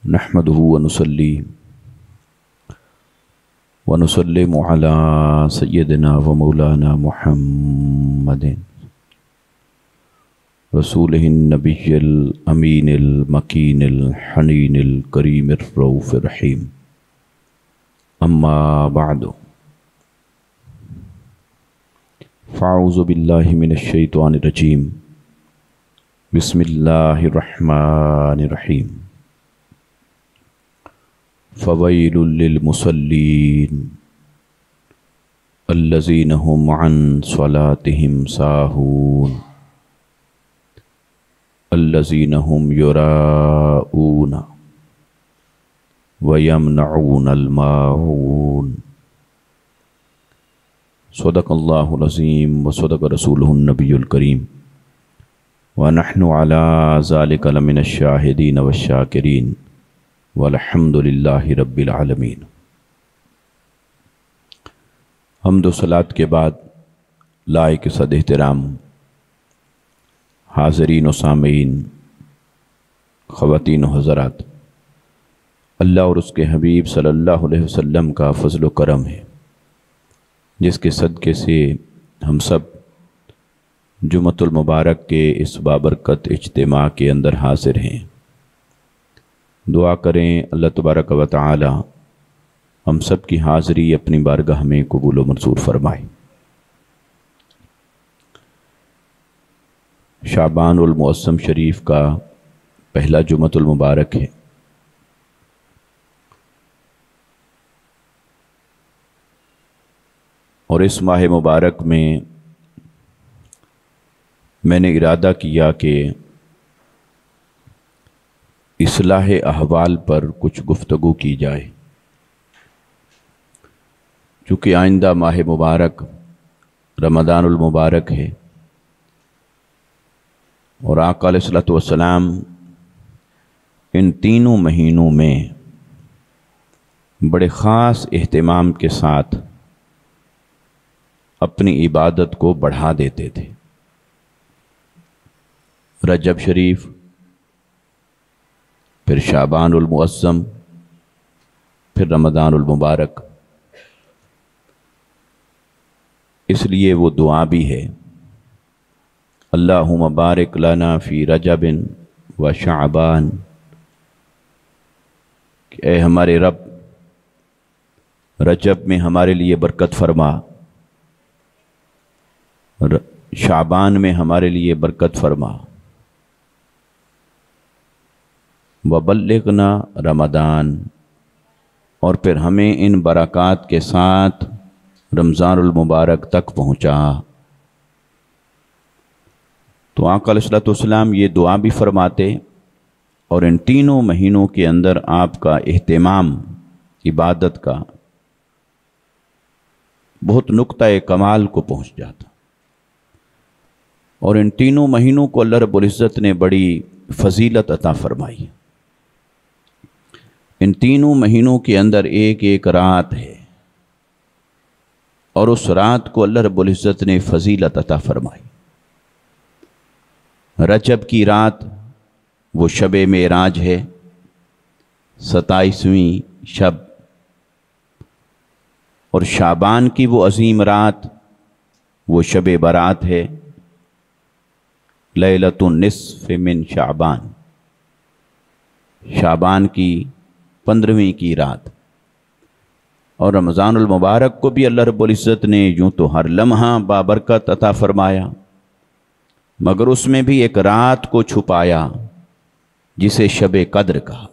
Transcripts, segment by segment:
نحمده ونصلي ونسلم على سيدنا ومولانا محمد رسوله النبي الأمين المكين الحنين الكريم الرؤوف الرحيم. أما بعد، فأعوذ بالله من الشيطان الرجيم. بسم الله الرحمن الرحيم. فويل للمصلين الذين هم عن صلاتهم ساهون الذين هم يراءون ويمنعون الماعون. صدق الله العظيم وصدق رسوله النبي الكريم ونحن على ذلك لمن الشاهدين والشاكرين والحمد للہ رب العالمین۔ حمد و صلات کے بعد لائق صد احترام حاضرین و سامعین، خواتین و حضرات، اللہ اور اس کے حبیب صلی اللہ علیہ وسلم کا فضل و کرم ہے جس کے صدقے سے ہم سب جمعۃ المبارک کے اس بابرکت اجتماع کے اندر حاضر ہیں۔ دعا کریں اللہ تبارک و تعالی ہم سب کی حاضری اپنی بارگاہ میں قبول و منظور فرمائے۔ شعبان المعظم شریف کا پہلا جمعۃ المبارک ہے۔ اور اس ماہ مبارک میں نے ارادہ کیا کہ اصلاح احوال پر کچھ گفتگو کی جائے، چونکہ آئندہ ماہ مبارک رمضان المبارک ہے اور آقا علیہ الصلوۃ والسلام ان تینوں مہینوں میں بڑے خاص اہتمام کے ساتھ اپنی عبادت کو بڑھا دیتے تھے۔ رجب شریف، پھر شعبان المعظم، پھر رمضان المبارک۔ اس لیے وہ دعا بھی ہے، اللہم بارک لنا فی رجب و شعبان، کہ اے ہمارے رب رجب میں ہمارے لیے برکت فرما، شعبان میں ہمارے لیے برکت فرما، وبلغنا رمضان، اور پھر ہمیں ان برکات کے ساتھ رمضان المبارک تک پہنچا۔ تو آقا علیہ الصلوۃ والسلام یہ دعا بھی فرماتے اور ان تینوں مہینوں کے اندر آپ کا اہتمام عبادت کا بہت نقطۂ کمال کو پہنچ جاتا۔ اور ان تینوں مہینوں کو اللہ رب العزت نے بڑی فضیلت عطا فرمائی۔ ان تینوں مہینوں کے اندر ایک ایک رات ہے اور اس رات کو اللہ رب العزت نے فضیلت عطا فرمائی۔ رجب کی رات وہ شب معراج ہے، 27ویں شب، اور شعبان کی وہ عظیم رات وہ شب برات ہے، لیلۃ النصف من شعبان، شعبان کی 15ویں کی رات۔ اور رمضان المبارک کو بھی اللہ رب العزت نے یوں تو ہر لمحہ بابرکت عطا فرمایا، مگر اس میں بھی ایک رات کو چھپایا جسے شب قدر کہا۔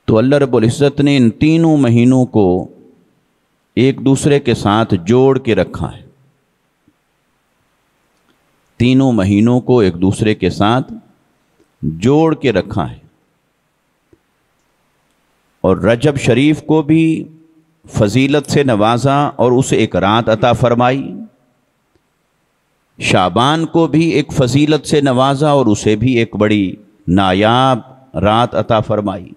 تو اللہ رب العزت نے ان تینوں مہینوں کو ایک دوسرے کے ساتھ جوڑ کے رکھا ہے، تینوں مہینوں کو ایک دوسرے کے ساتھ جوڑ کے رکھا ہے۔ اور رجب شریف کو بھی فضیلت سے نوازا اور اسے ایک رات عطا فرمائی، شعبان کو بھی ایک فضیلت سے نوازا اور اسے بھی ایک بڑی نایاب رات عطا فرمائی،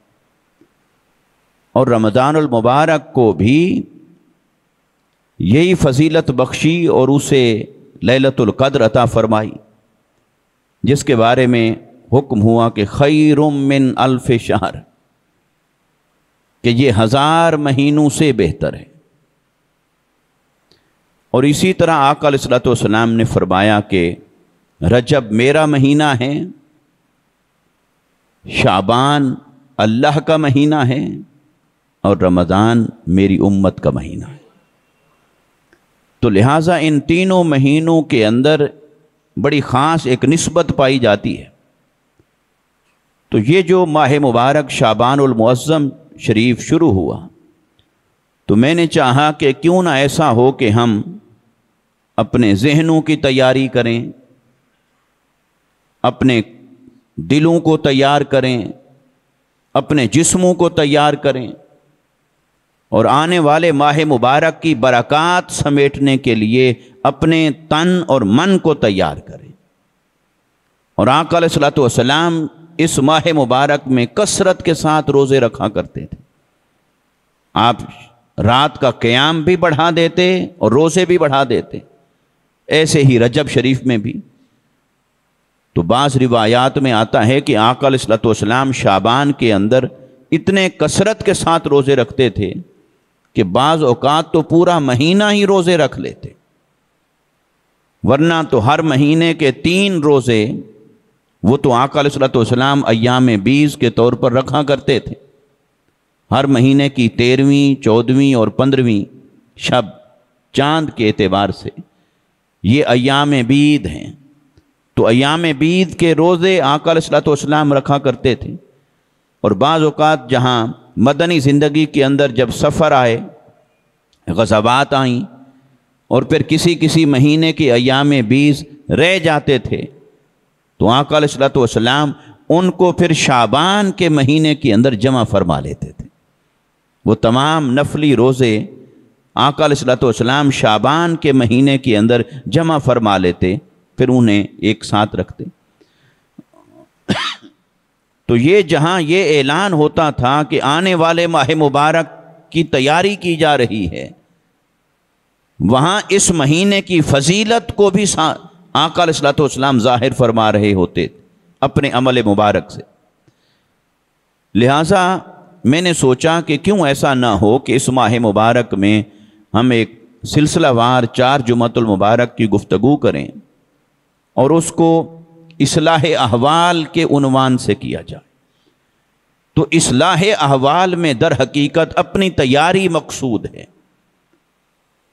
اور رمضان المبارک کو بھی یہی فضیلت بخشی اور اسے لیلۃ القدر عطا فرمائی، جس کے بارے میں حکم ہوا کہ خیر من الف شہر، کہ یہ 1000 مہینوں سے بہتر ہے۔ اور اسی طرح آقا علیہ الصلوۃ والسلام نے فرمایا کہ رجب میرا مہینہ ہے، شعبان اللہ کا مہینہ ہے، اور رمضان میری امت کا مہینہ ہے۔ تو لہٰذا ان تینوں مہینوں کے اندر بڑی خاص ایک نسبت پائی جاتی ہے۔ تو یہ جو ماہ مبارک شعبان المعظم شریف شروع ہوا، تو میں نے چاہا کہ کیوں نہ ایسا ہو کہ ہم اپنے ذہنوں کی تیاری کریں، اپنے دلوں کو تیار کریں، اپنے جسموں کو تیار کریں، اور آنے والے ماہ مبارک کی برکات سمیٹنے کے لیے اپنے تن اور من کو تیار کریں۔ اور آقا علیہ الصلوۃ والسلام اس ماہ مبارک میں کثرت کے ساتھ روزے رکھا کرتے تھے۔ آپ رات کا قیام بھی بڑھا دیتے اور روزے بھی بڑھا دیتے، ایسے ہی رجب شریف میں بھی۔ تو بعض روایات میں آتا ہے کہ آقا علیہ الصلوۃ والسلام شعبان کے اندر اتنے کثرت کے ساتھ روزے رکھتے تھے کہ بعض اوقات تو پورا مہینہ ہی روزے رکھ لیتے، ورنہ تو ہر مہینے کے 3 روزے وہ تو آقا علیہ الصلوۃ والسلام ایام بیز کے طور پر رکھا کرتے تھے۔ ہر مہینے کی 13ویں، 14ویں اور 15ویں شب چاند کے اعتبار سے یہ ایام بید ہیں۔ تو ایام بید کے روزے آقا علیہ الصلوۃ والسلام رکھا کرتے تھے۔ اور بعض اوقات جہاں مدنی زندگی کے اندر جب سفر آئے، غزوات آئیں، اور پھر کسی مہینے کے ایام بیز رہ جاتے تھے، تو آقا علیہ الصلوۃ والسلام ان کو پھر شعبان کے مہینے کے اندر جمع فرما لیتے تھے۔ وہ تمام نفلی روزے آقا علیہ الصلوۃ والسلام شعبان کے مہینے کے اندر جمع فرما لیتے، پھر انہیں ایک ساتھ رکھتے۔ تو یہ جہاں یہ اعلان ہوتا تھا کہ آنے والے ماہ مبارک کی تیاری کی جا رہی ہے، وہاں اس مہینے کی فضیلت کو بھی آقا علیہ الصلوۃ والسلام ظاہر فرما رہے ہوتے اپنے عمل مبارک سے۔ لہٰذا میں نے سوچا کہ کیوں ایسا نہ ہو کہ اس ماہ مبارک میں ہم ایک سلسلہ وار 4 جمعۃ المبارک کی گفتگو کریں، اور اس کو اصلاح احوال کے عنوان سے کیا جائے۔ تو اصلاح احوال میں در حقیقت اپنی تیاری مقصود ہے،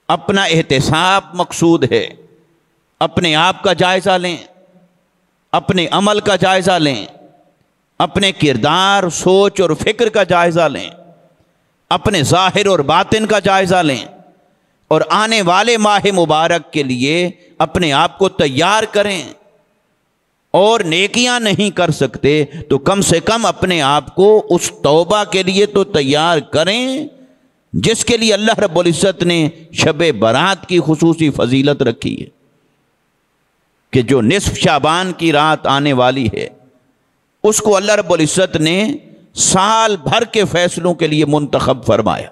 اپنا احتساب مقصود ہے۔ اپنے آپ کا جائزہ لیں، اپنے عمل کا جائزہ لیں، اپنے کردار، سوچ اور فکر کا جائزہ لیں، اپنے ظاہر اور باطن کا جائزہ لیں، اور آنے والے ماہ مبارک کے لیے اپنے آپ کو تیار کریں۔ اور نیکیاں نہیں کر سکتے تو کم سے کم اپنے آپ کو اس توبہ کے لیے تو تیار کریں جس کے لیے اللہ رب العزت نے شب برات کی خصوصی فضیلت رکھی ہے، کہ جو نصف شعبان کی رات آنے والی ہے اس کو اللہ رب العزت نے سال بھر کے فیصلوں کے لیے منتخب فرمایا۔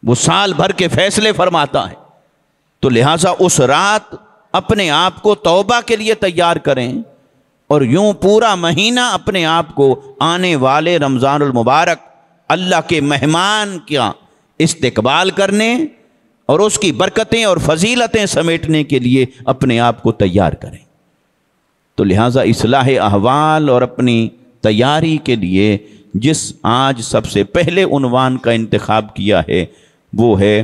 وہ سال بھر کے فیصلے فرماتا ہے، تو لہٰذا اس رات اپنے آپ کو توبہ کے لیے تیار کریں، اور یوں پورا مہینہ اپنے آپ کو آنے والے رمضان المبارک اللہ کے مہمان کا استقبال کرنے اور اس کی برکتیں اور فضیلتیں سمیٹنے کے لیے اپنے آپ کو تیار کریں۔ تو لہٰذا اصلاح احوال اور اپنی تیاری کے لیے جس آج سب سے پہلے عنوان کا انتخاب کیا ہے وہ ہے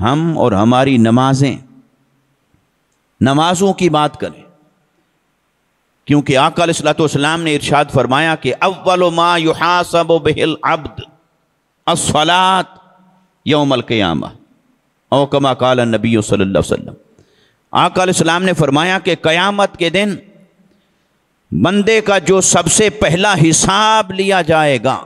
ہم اور ہماری نمازیں، نمازوں کی بات کریں، کیونکہ آقا علیہ الصلوۃ والسلام نے ارشاد فرمایا کہ اول ما یحاسب بہ العبد الصلاۃ یوم القیامہ، او کما قال النبی صلی اللہ علیہ وسلم۔ آقا علیہ السلام نے فرمایا کہ قیامت کے دن بندے کا جو سب سے پہلا حساب لیا جائے گا،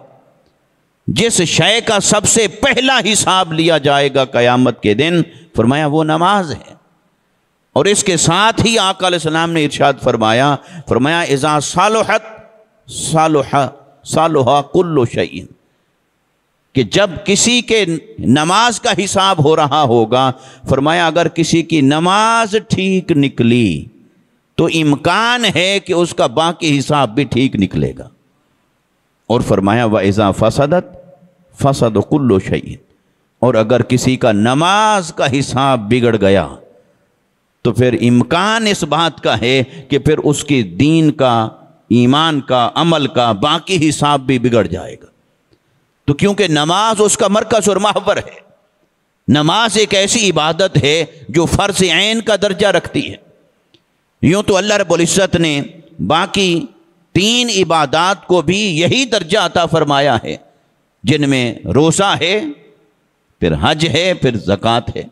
جس شے کا سب سے پہلا حساب لیا جائے گا قیامت کے دن، فرمایا وہ نماز ہے۔ اور اس کے ساتھ ہی آقا علیہ السلام نے ارشاد فرمایا اذا صالحت صالح کل شیء، کہ جب کسی کے نماز کا حساب ہو رہا ہوگا، فرمایا اگر کسی کی نماز ٹھیک نکلی تو امکان ہے کہ اس کا باقی حساب بھی ٹھیک نکلے گا۔ اور فرمایا وَإِذَا فَسَدَتْ فَسَدَ كُلُّ شَيْءٍ، اور اگر کسی کا نماز کا حساب بگڑ گیا تو پھر امکان اس بات کا ہے کہ پھر اس کی دین کا، ایمان کا، عمل کا باقی حساب بھی بگڑ جائے گا۔ تو کیونکہ نماز اس کا مرکز اور محور ہے، نماز ایک ایسی عبادت ہے جو فرض عین کا درجہ رکھتی ہے۔ یوں تو اللہ رب العزت نے باقی 3 عبادات کو بھی یہی درجہ عطا فرمایا ہے، جن میں روزہ ہے، پھر حج ہے، پھر زکوٰۃ ہے۔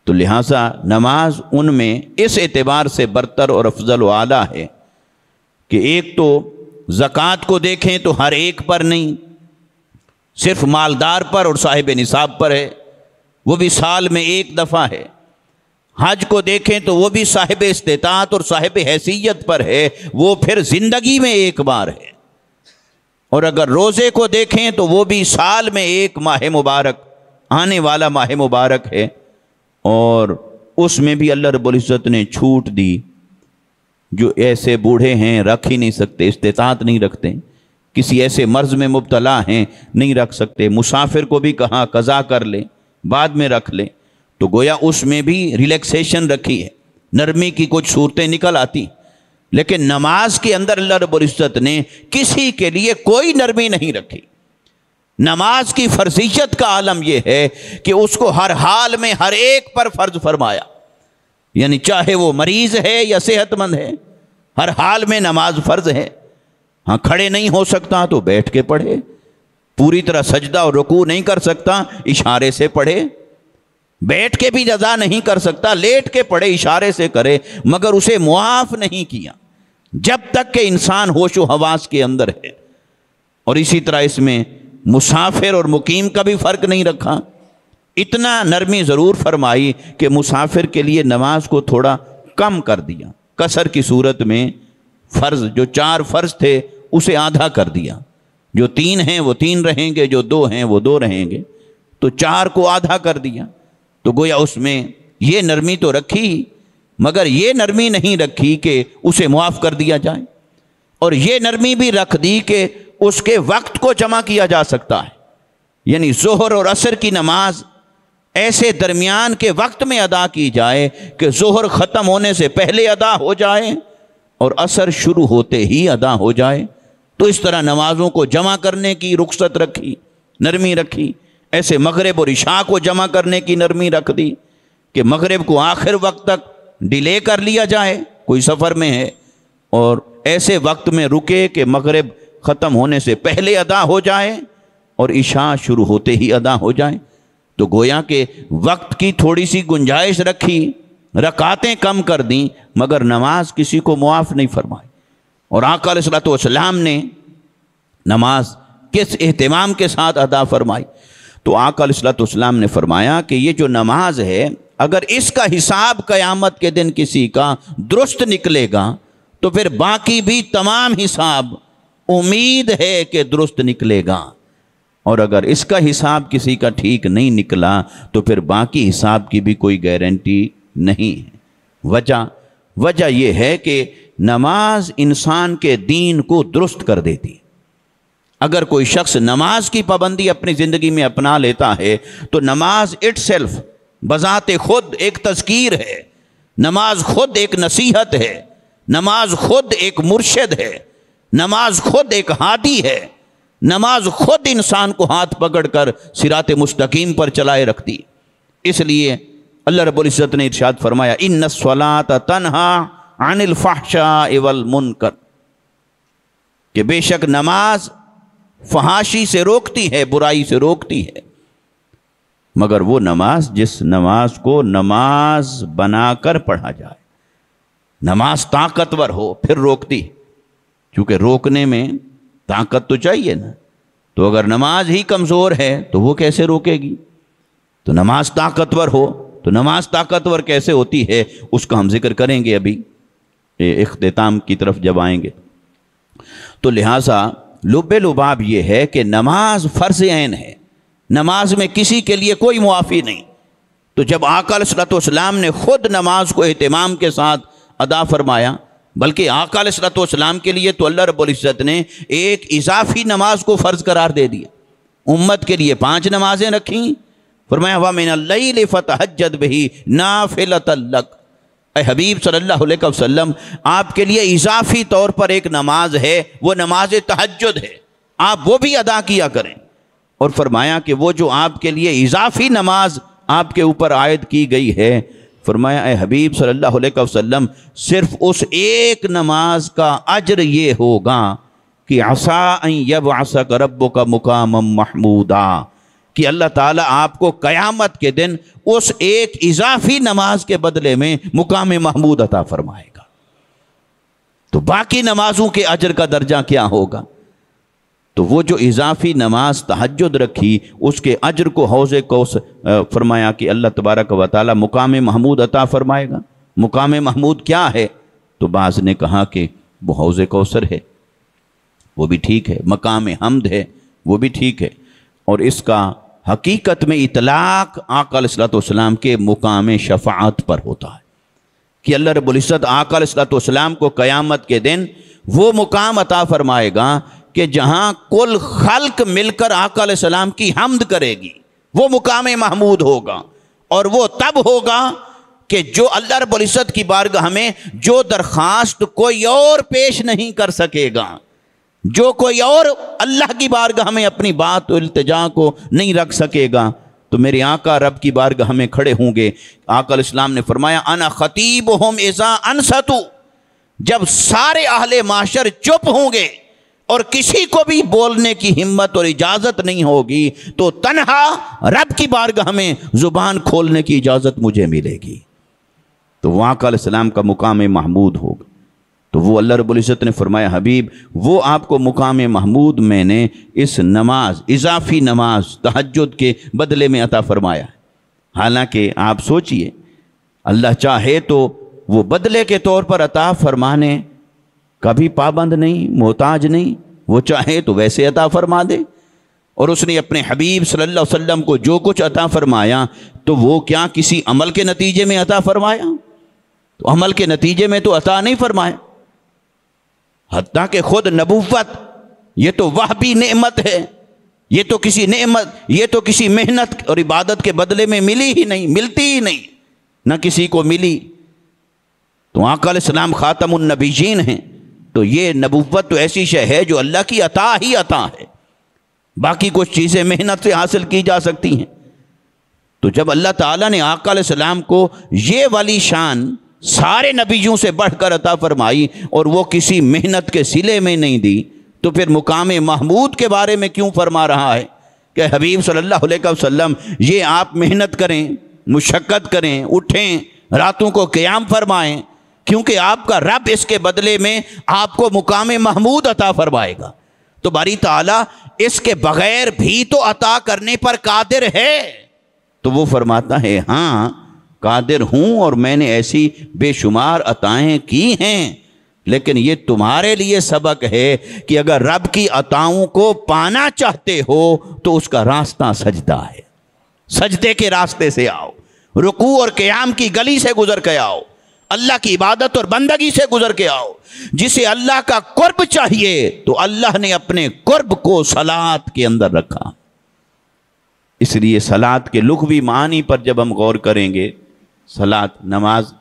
تو لہٰذا نماز ان میں اس اعتبار سے برتر اور افضل و اعلیٰ ہے کہ ایک تو زکوٰۃ کو دیکھیں تو ہر ایک پر نہیں، صرف مالدار پر اور صاحب نصاب پر ہے، وہ بھی سال میں 1 دفعہ ہے۔ حج کو دیکھیں تو وہ بھی صاحب استطاعت اور صاحب حیثیت پر ہے، وہ پھر زندگی میں 1 بار ہے۔ اور اگر روزے کو دیکھیں تو وہ بھی سال میں 1 ماہ مبارک، آنے والا ماہ مبارک ہے، اور اس میں بھی اللہ رب العزت نے چھوٹ دی۔ جو ایسے بوڑھے ہیں رکھ ہی نہیں سکتے، استطاعت نہیں رکھتے، کسی ایسے مرض میں مبتلا ہیں نہیں رکھ سکتے، مسافر کو بھی کہا قضا کر لیں، بعد میں رکھ لیں، تو گویا اس میں بھی ریلیکسیشن رکھی ہے، نرمی کی کچھ صورتیں نکل آتی۔ لیکن نماز کے اندر اللہ رب العزت نے کسی کے لیے کوئی نرمی نہیں رکھی۔ نماز کی فرضیت کا عالم یہ ہے کہ اس کو ہر حال میں ہر ایک پر فرض فرمایا، یعنی چاہے وہ مریض ہے یا صحت مند ہے، ہر حال میں نماز فرض ہے۔ ہاں کھڑے نہیں ہو سکتا تو بیٹھ کے پڑھے، پوری طرح سجدہ اور رکوع نہیں کر سکتا اشارے سے پڑھے، بیٹھ کے بھی ادا نہیں کر سکتا لیٹ کے پڑھے، اشارے سے کرے، مگر اسے معاف نہیں کیا جب تک کہ انسان ہوش و حواس کے اندر ہے۔ اور اسی طرح اس میں مسافر اور مقیم کا بھی فرق نہیں رکھا، اتنا نرمی ضرور فرمائی کہ مسافر کے لیے نماز کو تھوڑا کم کر دیا، قصر کی صورت میں فرض جو 4 فرض تھے اسے آدھا کر دیا، جو 3 ہیں وہ 3 رہیں گے، جو 2 ہیں وہ 2 رہیں گے، تو 4 کو آدھا کر دیا۔ تو گویا اس میں یہ نرمی تو رکھی، مگر یہ نرمی نہیں رکھی کہ اسے معاف کر دیا جائے، اور یہ نرمی بھی رکھ دی کہ اس کے وقت کو جمع کیا جا سکتا ہے، یعنی ظہر اور عصر کی نماز ایسے درمیان کے وقت میں ادا کی جائے کہ ظہر ختم ہونے سے پہلے ادا ہو جائے اور عصر شروع ہوتے ہی ادا ہو جائے۔ تو اس طرح نمازوں کو جمع کرنے کی رخصت رکھی، نرمی رکھی۔ ایسے مغرب اور عشاء کو جمع کرنے کی نرمی رکھ دی کہ مغرب کو آخر وقت تک ڈیلے کر لیا جائے، کوئی سفر میں ہے، اور ایسے وقت میں رکے کہ مغرب ختم ہونے سے پہلے ادا ہو جائے اور عشاء شروع ہوتے ہی ادا ہو جائے۔ تو گویا کہ وقت کی تھوڑی سی گنجائش رکھی، رکعتیں کم کر دیں، مگر نماز کسی کو معاف نہیں فرمائی۔ اور آقا علیہ الصلوۃ والسلام نے نماز کس اہتمام کے ساتھ ادا فرمائی، تو آقا علیہ الصلوۃ والسلام نے فرمایا کہ یہ جو نماز ہے، اگر اس کا حساب قیامت کے دن کسی کا درست نکلے گا تو پھر باقی بھی تمام حساب امید ہے کہ درست نکلے گا، اور اگر اس کا حساب کسی کا ٹھیک نہیں نکلا تو پھر باقی حساب کی بھی کوئی گارنٹی نہیں ہے۔ وجہ یہ ہے کہ نماز انسان کے دین کو درست کر دیتی۔ اگر کوئی شخص نماز کی پابندی اپنی زندگی میں اپنا لیتا ہے تو نماز اٹ سیلف بذات خود ایک تذکیر ہے، نماز خود ایک نصیحت ہے، نماز خود ایک مرشد ہے، نماز خود ایک ہادی ہے، نماز خود انسان کو ہاتھ پکڑ کر صراط مستقیم پر چلائے رکھتی۔ اس لیے اللہ رب العزت نے ارشاد فرمایا ان الصلاۃ تنہی عن الفحشاء والمنکر، کہ بے شک نماز فحاشی سے روکتی ہے، برائی سے روکتی ہے، مگر وہ نماز جس نماز کو نماز بنا کر پڑھا جائے، نماز طاقتور ہو پھر روکتی، کیونکہ روکنے میں طاقت تو چاہیے نا، تو اگر نماز ہی کمزور ہے تو وہ کیسے روکے گی؟ تو نماز طاقتور ہو، تو نماز طاقتور کیسے ہوتی ہے اس کا ہم ذکر کریں گے ابھی اختتام کی طرف جب آئیں گے۔ تو لہٰذا لب لباب یہ ہے کہ نماز فرض عین ہے، نماز میں کسی کے لیے کوئی معافی نہیں۔ تو جب آقا علیہ الصلوۃ والسلام نے خود نماز کو اہتمام کے ساتھ ادا فرمایا، بلکہ آقا علیہ الصلوۃ والسلام کے لیے تو اللہ رب العزت نے ایک اضافی نماز کو فرض قرار دے دیا، امت کے لیے 5 نمازیں رکھیں، فرمایا وَمِنَ اللَّيْلِ فَتَهَجَّدْ بِهِ نَافِلَةً لَكَ۔ اے حبیب صلی اللہ علیہ وسلم، آپ کے لیے اضافی طور پر ایک نماز ہے، وہ نماز تہجد ہے، آپ وہ بھی ادا کیا کریں۔ اور فرمایا کہ وہ جو آپ کے لیے اضافی نماز آپ کے اوپر عائد کی گئی ہے، فرمایا اے حبیب صلی اللہ علیہ وسلم، صرف اس ایک نماز کا اجر یہ ہوگا کہ عسیٰ ان یبعثک ربک مقاما محمودا، کہ اللہ تعالیٰ آپ کو قیامت کے دن اس ایک اضافی نماز کے بدلے میں مقام محمود عطا فرمائے گا۔ تو باقی نمازوں کے اجر کا درجہ کیا ہوگا؟ تو وہ جو اضافی نماز تہجد رکھی، اس کے اجر کو حوض کوثر فرمایا کہ اللہ تبارک و تعالیٰ مقام محمود عطا فرمائے گا۔ مقام محمود کیا ہے؟ تو بعض نے کہا کہ وہ حوض کوثر ہے، وہ بھی ٹھیک ہے، مقام حمد ہے، وہ بھی ٹھیک ہے، اور اس کا حقیقت میں اطلاق آقا علیہ الصلوۃ والسلام کے مقام شفاعت پر ہوتا ہے کہ اللہ رب العزت آقا علیہ الصلوۃ والسلام کو قیامت کے دن وہ مقام عطا فرمائے گا کہ جہاں کل خلق مل کر آقا علیہ السلام کی حمد کرے گی، وہ مقام محمود ہوگا۔ اور وہ تب ہوگا کہ جو اللہ رب العزت کی بارگاہ میں جو درخواست کوئی اور پیش نہیں کر سکے گا، جو کوئی اور اللہ کی بارگاہ میں اپنی بات و التجا کو نہیں رکھ سکے گا، تو میرے آقا رب کی بارگاہ میں کھڑے ہوں گے۔ آقا علیہ السلام نے فرمایا انا خطیبہم اذا انصتوا، جب سارے اہل معاشر چپ ہوں گے اور کسی کو بھی بولنے کی ہمت اور اجازت نہیں ہوگی، تو تنہا رب کی بارگاہ میں زبان کھولنے کی اجازت مجھے ملے گی، تو وہ آقا علیہ السلام کا مقام محمود ہوگا۔ تو وہ اللہ رب العزت نے فرمایا حبیب، وہ آپ کو مقام محمود میں نے اس نماز، اضافی نماز تہجد کے بدلے میں عطا فرمایا ہے۔ حالانکہ آپ سوچئے، اللہ چاہے تو وہ بدلے کے طور پر عطا فرمانے کبھی پابند نہیں، محتاج نہیں، وہ چاہے تو ویسے عطا فرما دے۔ اور اس نے اپنے حبیب صلی اللہ علیہ وسلم کو جو کچھ عطا فرمایا، تو وہ کیا کسی عمل کے نتیجے میں عطا فرمایا؟ تو عمل کے نتیجے میں تو عطا نہیں فرمایا، حتیٰ کہ خود نبوت یہ تو وہبی نعمت ہے، یہ تو کسی محنت اور عبادت کے بدلے میں ملی ہی نہیں، ملتی ہی نہیں، نہ کسی کو ملی۔ تو آقا علیہ السلام خاتم النبیین ہیں، تو یہ نبوت تو ایسی شے ہے جو اللہ کی عطا ہی عطا ہے، باقی کچھ چیزیں محنت سے حاصل کی جا سکتی ہیں۔ تو جب اللہ تعالیٰ نے آقا علیہ السلام کو یہ والی شان سارے نبیوں سے بڑھ کر عطا فرمائی اور وہ کسی محنت کے صلے میں نہیں دی، تو پھر مقام محمود کے بارے میں کیوں فرما رہا ہے کہ حبیب صلی اللہ علیہ وسلم یہ آپ محنت کریں، مشقت کریں، اٹھیں، راتوں کو قیام فرمائیں، کیونکہ آپ کا رب اس کے بدلے میں آپ کو مقام محمود عطا فرمائے گا۔ تو باری تعالیٰ اس کے بغیر بھی تو عطا کرنے پر قادر ہے۔ تو وہ فرماتا ہے ہاں قادر ہوں، اور میں نے ایسی بے شمار عطائیں کی ہیں، لیکن یہ تمہارے لیے سبق ہے کہ اگر رب کی عطاؤں کو پانا چاہتے ہو تو اس کا راستہ سجدہ ہے، سجدے کے راستے سے آؤ، رکوع اور قیام کی گلی سے گزر کے آؤ، اللہ کی عبادت اور بندگی سے گزر کے آؤ۔ جسے اللہ کا قرب چاہیے تو اللہ نے اپنے قرب کو صلاۃ کے اندر رکھا۔ اس لیے صلاۃ کے لغوی معنی پر جب ہم غور کریں گے، صلاۃ نماز،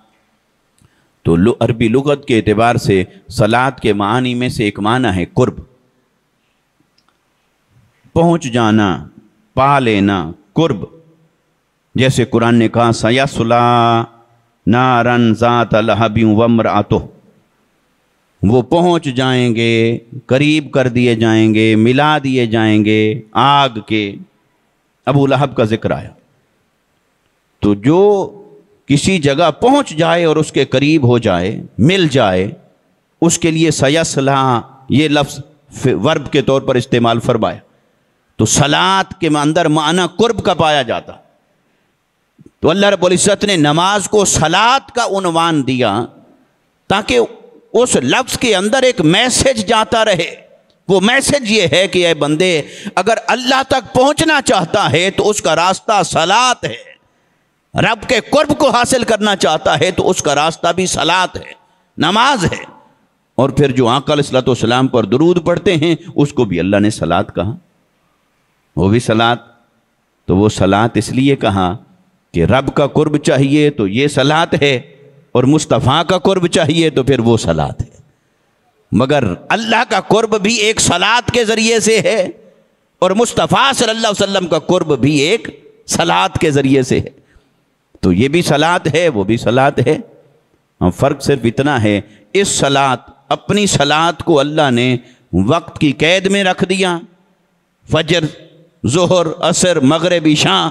تو عربی لغت کے اعتبار سے صلاۃ کے معنی میں سے ایک معنی ہے قرب، پہنچ جانا، پا لینا، قرب۔ جیسے قرآن نے کہا سَيَصْلَىٰ نَارًا ذَاتَ لَهَبٍ وَامْرَأَتُهُ، وہ پہنچ جائیں گے، قریب کر دیے جائیں گے، ملا دیے جائیں گے آگ کے۔ ابو لہب کا ذکر آیا۔ تو جو کسی جگہ پہنچ جائے اور اس کے قریب ہو جائے، مل جائے، اس کے لیے سیصلہ یہ لفظ ورب کے طور پر استعمال فرمایا۔ تو صلاۃ کے اندر معنی قرب کا پایا جاتا۔ تو اللہ رب العزت نے نماز کو صلاۃ کا عنوان دیا تاکہ اس لفظ کے اندر ایک میسج جاتا رہے وہ میسج یہ ہے کہ اے بندے، اگر اللہ تک پہنچنا چاہتا ہے تو اس کا راستہ صلاۃ ہے، رب کے قرب کو حاصل کرنا چاہتا ہے تو اس کا راستہ بھی صلاۃ ہے، نماز ہے۔ اور پھر جو آقا علیہ الصلوۃ والسلام پر درود پڑھتے ہیں اس کو بھی اللہ نے صلاۃ کہا، وہ بھی صلاۃ۔ تو وہ صلاۃ اس لیے کہا کہ رب کا قرب چاہیے تو یہ صلاۃ ہے، اور مصطفیٰ کا قرب چاہیے تو پھر وہ صلاۃ ہے۔ مگر اللہ کا قرب بھی ایک صلاۃ کے ذریعے سے ہے، اور مصطفیٰ صلی اللہ علیہ وسلم کا قرب بھی ایک صلاۃ کے ذریعے سے ہے۔ تو یہ بھی صلاۃ ہے، وہ بھی صلاۃ ہے۔ فرق صرف اتنا ہے، اس صلاۃ، اپنی صلاۃ کو اللہ نے وقت کی قید میں رکھ دیا، فجر، ظہر، عصر، مغرب، عشاء،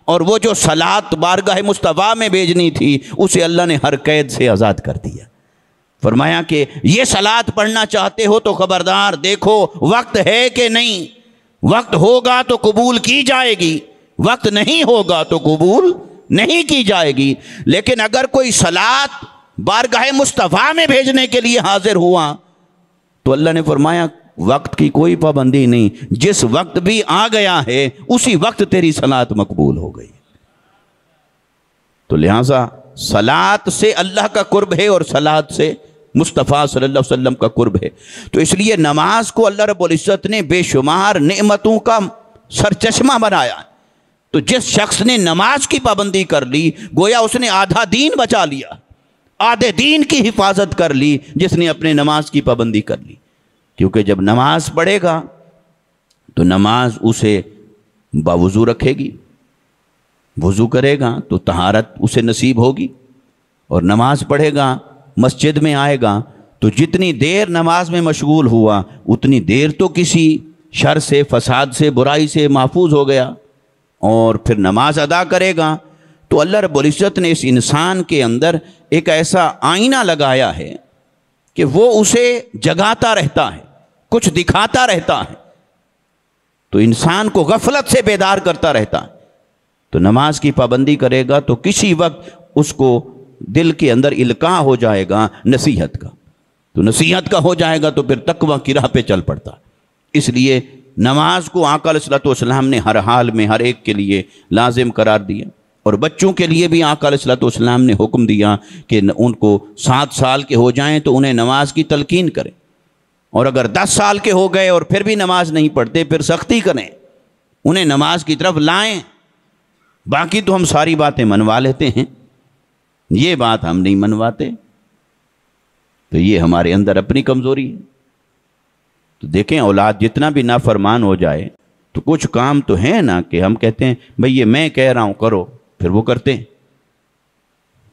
اور وہ جو صلاۃ بارگاہ مصطفیٰ میں بھیجنی تھی اسے اللہ نے ہر قید سے آزاد کر دیا۔ فرمایا کہ یہ صلاۃ پڑھنا چاہتے ہو تو خبردار دیکھو وقت ہے کہ نہیں، وقت ہوگا تو قبول کی جائے گی، وقت نہیں ہوگا تو قبول نہیں کی جائے گی۔ لیکن اگر کوئی صلاۃ بارگاہ مصطفیٰ میں بھیجنے کے لیے حاضر ہوا تو اللہ نے فرمایا وقت کی کوئی پابندی نہیں، جس وقت بھی آ گیا ہے اسی وقت تیری صلاۃ مقبول ہو گئی۔ تو لہٰذا صلاۃ سے اللہ کا قرب ہے اور صلاۃ سے مصطفیٰ صلی اللہ علیہ وسلم کا قرب ہے۔ تو اس لیے نماز کو اللہ رب العزت نے بے شمار نعمتوں کا سرچشمہ بنایا۔ تو جس شخص نے نماز کی پابندی کر لی گویا اس نے آدھا دین بچا لیا، آدھے دین کی حفاظت کر لی جس نے اپنے نماز کی پابندی کر لی۔ کیونکہ جب نماز پڑھے گا تو نماز اسے باوضو رکھے گی، وضو کرے گا تو طہارت اسے نصیب ہوگی، اور نماز پڑھے گا، مسجد میں آئے گا تو جتنی دیر نماز میں مشغول ہوا اتنی دیر تو کسی شر سے، فساد سے، برائی سے محفوظ ہو گیا، اور پھر نماز ادا کرے گا تو اللہ رب العزت نے اس انسان کے اندر ایک ایسا آئینہ لگایا ہے کہ وہ اسے جگاتا رہتا ہے، کچھ دکھاتا رہتا ہے، تو انسان کو غفلت سے بیدار کرتا رہتا ہے۔ تو نماز کی پابندی کرے گا تو کسی وقت اس کو دل کے اندر القاء ہو جائے گا نصیحت کا، تو نصیحت کا ہو جائے گا تو پھر تقویٰ کی راہ پہ چل پڑتا ہے۔ اس لیے نماز کو آقا علیہ الصلوۃ والسلام نے ہر حال میں ہر ایک کے لیے لازم قرار دیا، اور بچوں کے لیے بھی آقا علیہ الصلوۃ والسلام نے حکم دیا کہ ان کو 7 سال کے ہو جائیں تو انہیں نماز کی تلقین کریں، اور اگر 10 سال کے ہو گئے اور پھر بھی نماز نہیں پڑھتے پھر سختی کریں، انہیں نماز کی طرف لائیں۔ باقی تو ہم ساری باتیں منوا لیتے ہیں، یہ بات ہم نہیں منواتے، تو یہ ہمارے اندر اپنی کمزوری ہے۔ تو دیکھیں اولاد جتنا بھی نافرمان ہو جائے تو کچھ کام تو ہیں نا کہ ہم کہتے ہیں بھئی یہ میں کہہ رہا ہوں کرو، پھر وہ کرتے ہیں۔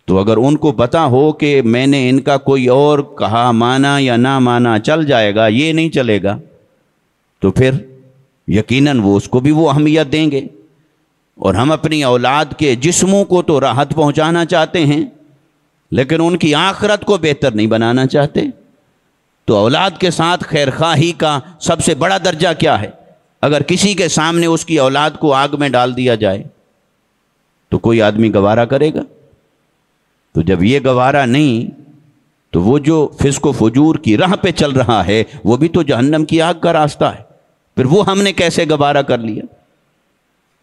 تو اگر ان کو پتا ہو کہ میں نے ان کا کوئی اور کہا مانا یا نہ مانا چل جائے گا، یہ نہیں چلے گا، تو پھر یقیناً وہ اس کو بھی وہ اہمیت دیں گے۔ اور ہم اپنی اولاد کے جسموں کو تو راحت پہنچانا چاہتے ہیں لیکن ان کی آخرت کو بہتر نہیں بنانا چاہتے۔ تو اولاد کے ساتھ خیر خواہی کا سب سے بڑا درجہ کیا ہے؟ اگر کسی کے سامنے اس کی اولاد کو آگ میں ڈال دیا جائے تو کوئی آدمی گوارا کرے گا؟ تو جب یہ گوارا نہیں تو وہ جو فسق و فجور کی راہ پہ چل رہا ہے وہ بھی تو جہنم کی آگ کا راستہ ہے، پھر وہ ہم نے کیسے گوارا کر لیا؟